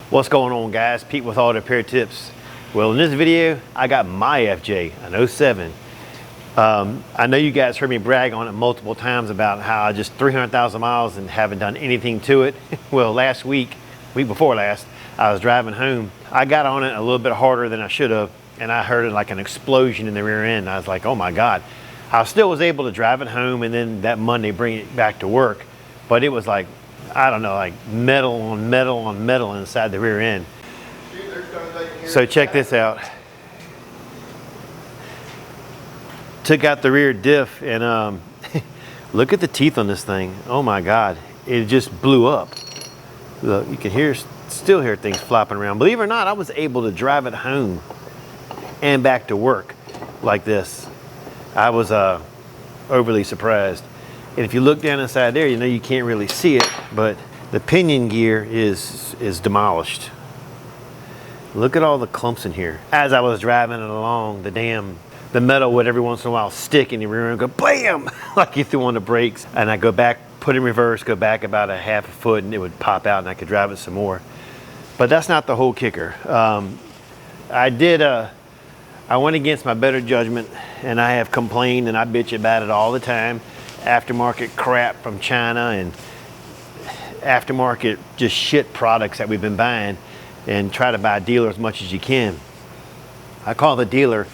What's going on, guys? Pete with Auto Repair Tips. Well, in this video I got my FJ, an 07. I know you guys heard me brag on it multiple times about how I just 300,000 miles and haven't done anything to it. Well, week before last, I was driving home. I got on it a little bit harder than I should have, and I heard it like an explosion in the rear end. I was like, oh my God. I still was able to drive it home and then that Monday bring it back to work, but it was like, I don't know, like metal on metal on metal inside the rear end. So check this out. Took out the rear diff and look at the teeth on this thing. Oh my God, it just blew up. Look, you can still hear things flopping around. Believe it or not, I was able to drive it home and back to work like this. I was overly surprised. And if you look down inside there, you know you can't really see it, but the pinion gear is demolished. Look at all the clumps in here. As I was driving it along, the metal would every once in a while stick in the rear end and go BAM! Like you threw on the brakes. And I go back, put in reverse, go back about a half a foot and it would pop out and I could drive it some more. But that's not the whole kicker. I went against my better judgment and I have complained and I bitch about it all the time. Aftermarket crap from China and aftermarket just shit products that we've been buying, and try to buy a dealer as much as you can. I called the dealer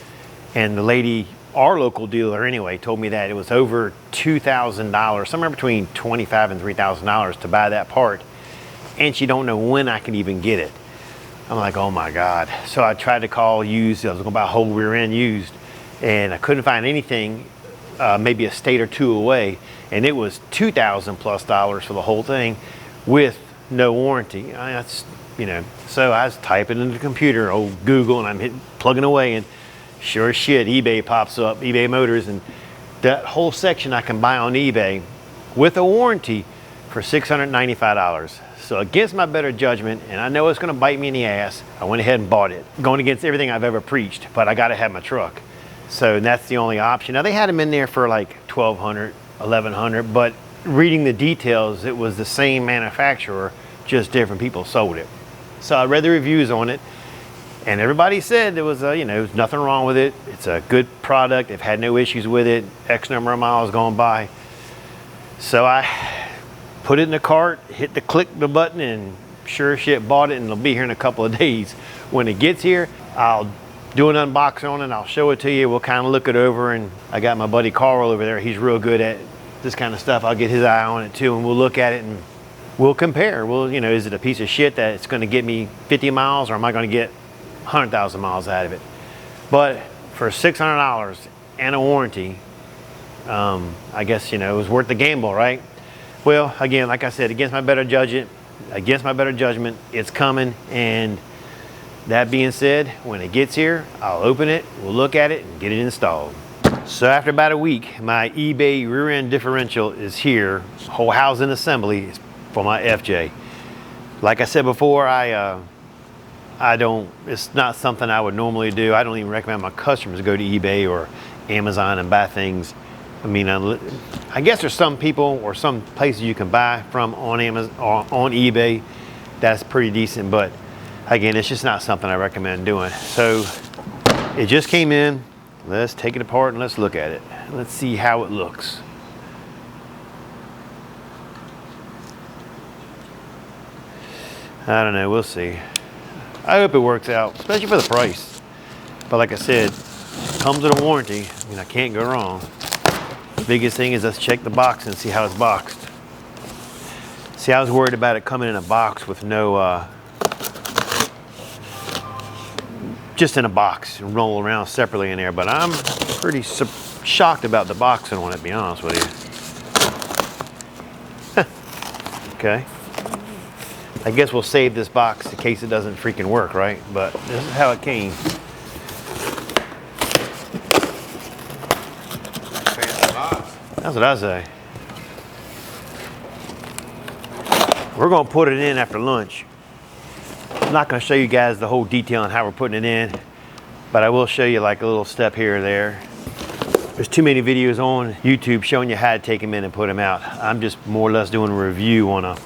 and the lady, our local dealer anyway, told me that it was over $2,000, somewhere between $2,500 and $3,000 to buy that part, and she don't know when I can even get it. I'm like, oh my God. So I tried to call used. I was gonna buy a whole rear end used and I couldn't find anything, maybe a state or two away. And it was $2,000 plus for the whole thing with no warranty. So I was typing in the computer, old Google, and I'm plugging away and sure as shit, eBay pops up, eBay Motors, and that whole section I can buy on eBay with a warranty for $695. So against my better judgment, and I know it's gonna bite me in the ass, I went ahead and bought it. Going against everything I've ever preached, but I gotta have my truck. So that's the only option. Now they had them in there for like $1,200, $1,100, but reading the details, it was the same manufacturer, just different people sold it. So I read the reviews on it, and everybody said there was nothing wrong with it. It's a good product. They've had no issues with it. X number of miles gone by. So I put it in the cart, hit the button, and sure as shit bought it, and it'll be here in a couple of days. When it gets here, I'll do an unboxing on it, I'll show it to you. We'll kind of look it over, and I got my buddy Carl over there. He's real good at this kind of stuff. I'll get his eye on it too, and we'll look at it and we'll compare. Well, is it a piece of shit that it's gonna get me 50 miles, or am I gonna get 100,000 miles out of it? But for $600 and a warranty, I guess, it was worth the gamble, right? Well, again, like I said, against my better judgment, it's coming. And that being said, when it gets here, I'll open it, we'll look at it and get it installed. So after about a week, my eBay rear end differential is here, whole housing assembly for my FJ. Like I said before, it's not something I would normally do. I don't even recommend my customers go to eBay or Amazon and buy things. I mean, I guess there's some people or some places you can buy from on Amazon or on eBay that's pretty decent, but again, it's just not something I recommend doing. So it just came in. Let's take it apart and let's look at it. Let's see how it looks. I don't know, we'll see. I hope it works out, especially for the price. But like I said, it comes with a warranty. I mean, I can't go wrong. The biggest thing is let's check the box and see how it's boxed. See, I was worried about it coming in a box with no, just in a box and roll around separately in there, but I'm pretty shocked about the boxing on it, to be honest with you. Okay. I guess we'll save this box in case it doesn't freaking work, right? But this is how it came. That's what I say. We're gonna put it in after lunch. I'm not gonna show you guys the whole detail on how we're putting it in, but I will show you like a little step here or there. There's too many videos on YouTube showing you how to take them in and put them out. I'm just more or less doing a review on a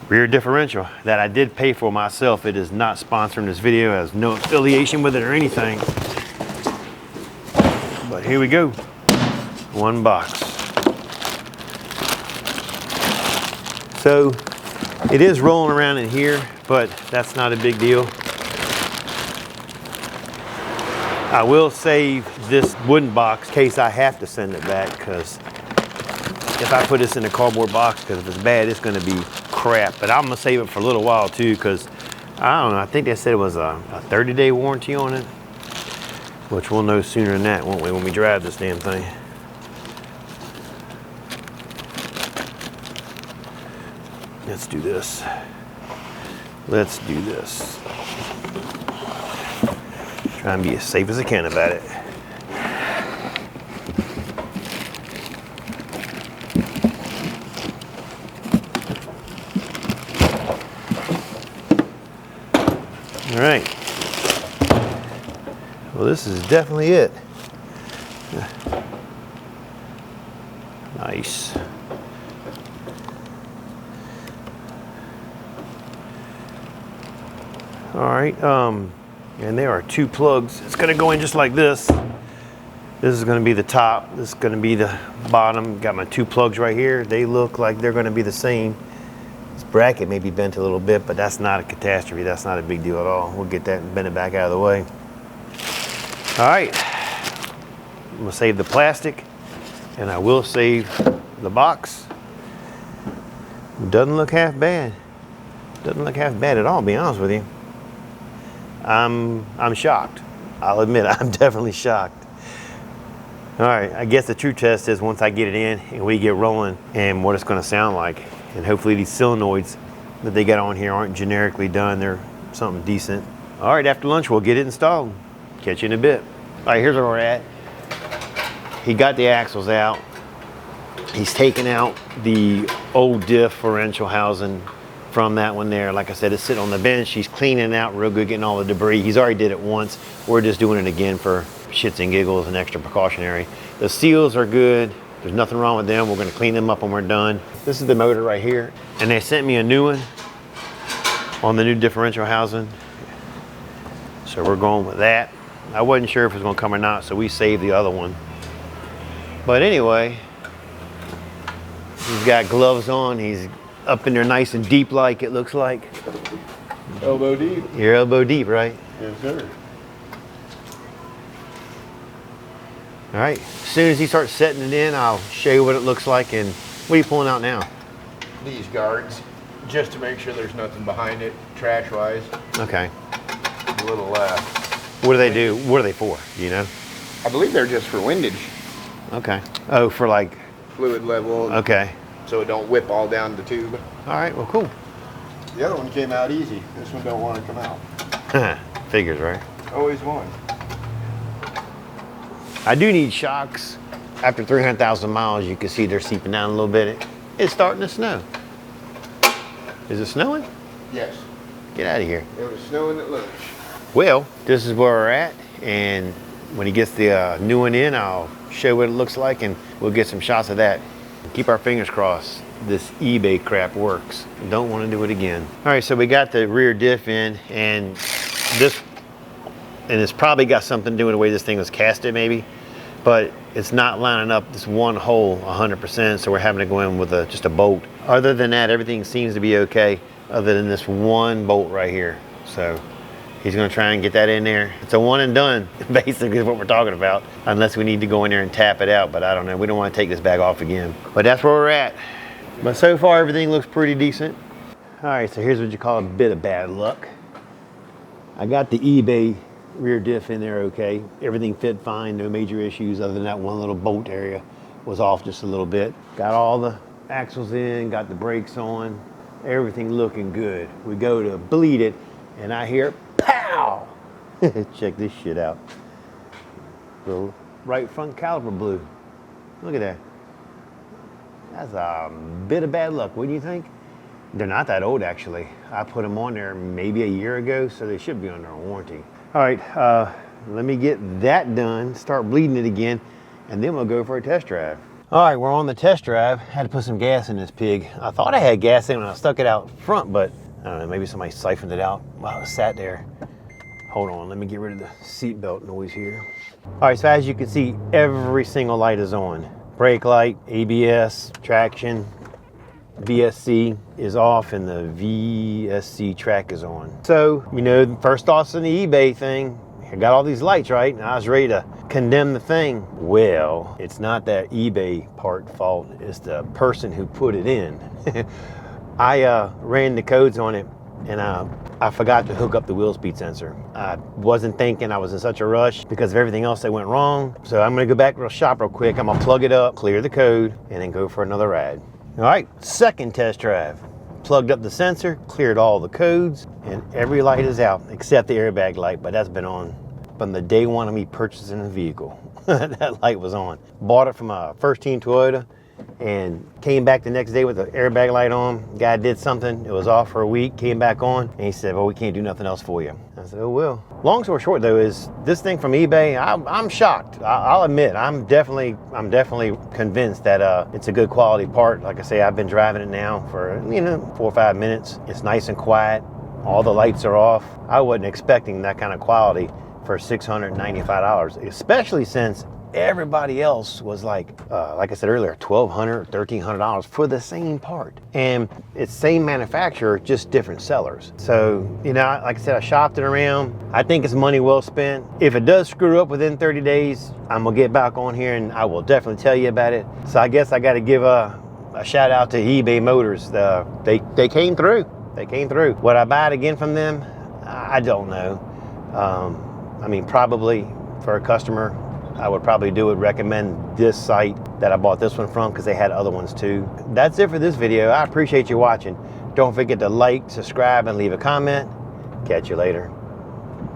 rear differential that I did pay for myself. It is not sponsoring this video, it has no affiliation with it or anything. But here we go, one box. So it is rolling around in here, but that's not a big deal. I will save this wooden box in case I have to send it back, because if I put this in a cardboard box, because if it's bad, it's going to be crap. But I'm going to save it for a little while too, because I don't know, I think they said it was a 30-day warranty on it, which we'll know sooner than that, won't we, when we drive this damn thing. Let's do this. Let's do this. Try and be as safe as I can about it. All right. Well, this is definitely it. Nice. All right, and there are two plugs. It's gonna go in just like this. This is gonna be the top, this is gonna be the bottom. Got my two plugs right here. They look like they're gonna be the same. This bracket may be bent a little bit, but that's not a catastrophe. That's not a big deal at all. We'll get that and bend it back out of the way. All right, I'm gonna save the plastic, and I will save the box. Doesn't look half bad. Doesn't look half bad at all, to be honest with you. I'm shocked. I'll admit, I'm definitely shocked. All right, I guess the true test is once I get it in and we get rolling and what it's gonna sound like. And hopefully these solenoids that they got on here aren't generically done. They're something decent. All right, after lunch, we'll get it installed. Catch you in a bit. All right, here's where we're at. He got the axles out. He's taken out the old differential housing from that one there. Like I said, it's sitting on the bench. He's cleaning it out real good, getting all the debris. He's already did it once. We're just doing it again for shits and giggles and extra precautionary. The seals are good. There's nothing wrong with them. We're gonna clean them up when we're done. This is the motor right here. And they sent me a new one on the new differential housing. So we're going with that. I wasn't sure if it was gonna come or not, so we saved the other one. But anyway, he's got gloves on. He's up in there nice and deep like it looks like. Elbow deep. You're elbow deep, right? Yes, sir. All right, as soon as he starts setting it in, I'll show you what it looks like. And what are you pulling out now? These guards, just to make sure there's nothing behind it, trash-wise. Okay. A little, what do they do? What are they for? Do you know? I believe they're just for windage. Okay. Oh, for like... Fluid level. Okay. So it don't whip all down the tube. All right, well, cool. The other one came out easy. This one don't want to come out. Figures, right? Always one. I do need shocks. After 300,000 miles, you can see they're seeping down a little bit. It's starting to snow. Is it snowing? Yes. Get out of here. It was snowing at lunch. Well, this is where we're at, and when he gets the new one in, I'll show what it looks like, and we'll get some shots of that. Keep our fingers crossed this eBay crap works. Don't want to do it again. All right, so we got the rear diff in, and it's probably got something to do with the way this thing was casted maybe, but it's not lining up this one hole 100%, so we're having to go in with just a bolt. Other than that, everything seems to be okay, other than this one bolt right here. So he's gonna try and get that in there. It's a one and done, basically is what we're talking about, unless we need to go in there and tap it out, but I don't know. We don't want to take this bag off again. But that's where we're at. But so far, everything looks pretty decent. All right, so here's what you call a bit of bad luck. I got the eBay rear diff in there okay. Everything fit fine, no major issues, other than that one little bolt area was off just a little bit. Got all the axles in, got the brakes on, everything looking good. We go to bleed it, and I hear pow! Check this shit out. The right front caliper blew. Look at that. That's a bit of bad luck, wouldn't you think? They're not that old, actually. I put them on there maybe a year ago, so they should be under a warranty. All right, let me get that done, start bleeding it again, and then we'll go for a test drive. All right, we're on the test drive. Had to put some gas in this pig. I thought I had gas in when I stuck it out front, but I don't know, maybe somebody siphoned it out while it sat there. Hold on, let me get rid of the seatbelt noise here. All right, so as you can see, every single light is on. Brake light, ABS, traction, VSC is off, and the VSC track is on. So, you know, first thoughts on the eBay thing, I got all these lights, right? And I was ready to condemn the thing. Well, it's not that eBay part fault, it's the person who put it in. I ran the codes on it, and I forgot to hook up the wheel speed sensor. I wasn't thinking, I was in such a rush because of everything else that went wrong. So I'm gonna go back to the shop real quick. I'm gonna plug it up, clear the code, and then go for another ride. All right, second test drive. Plugged up the sensor, cleared all the codes, and every light is out except the airbag light, but that's been on from the day one of me purchasing the vehicle. That light was on. Bought it from a first team Toyota and came back the next day with the airbag light on. Guy did something, it was off for a week, came back on, and he said, well, we can't do nothing else for you. I said, oh, well. Long story short though is this thing from eBay, I'm shocked. I'll admit, I'm definitely convinced that it's a good quality part. Like I say, I've been driving it now for, 4 or 5 minutes. It's nice and quiet. All the lights are off. I wasn't expecting that kind of quality for $695, especially since everybody else was like I said earlier, $1,200, $1,300 for the same part. And it's same manufacturer, just different sellers. So, like I said, I shopped it around. I think it's money well spent. If it does screw up within 30 days, I'm gonna get back on here and I will definitely tell you about it. So I guess I gotta give a shout out to eBay Motors. They came through. They came through. Would I buy it again from them? I don't know. Probably for a customer, I would probably recommend this site that I bought this one from because they had other ones too. That's it for this video. I appreciate you watching. Don't forget to like, subscribe, and leave a comment. Catch you later.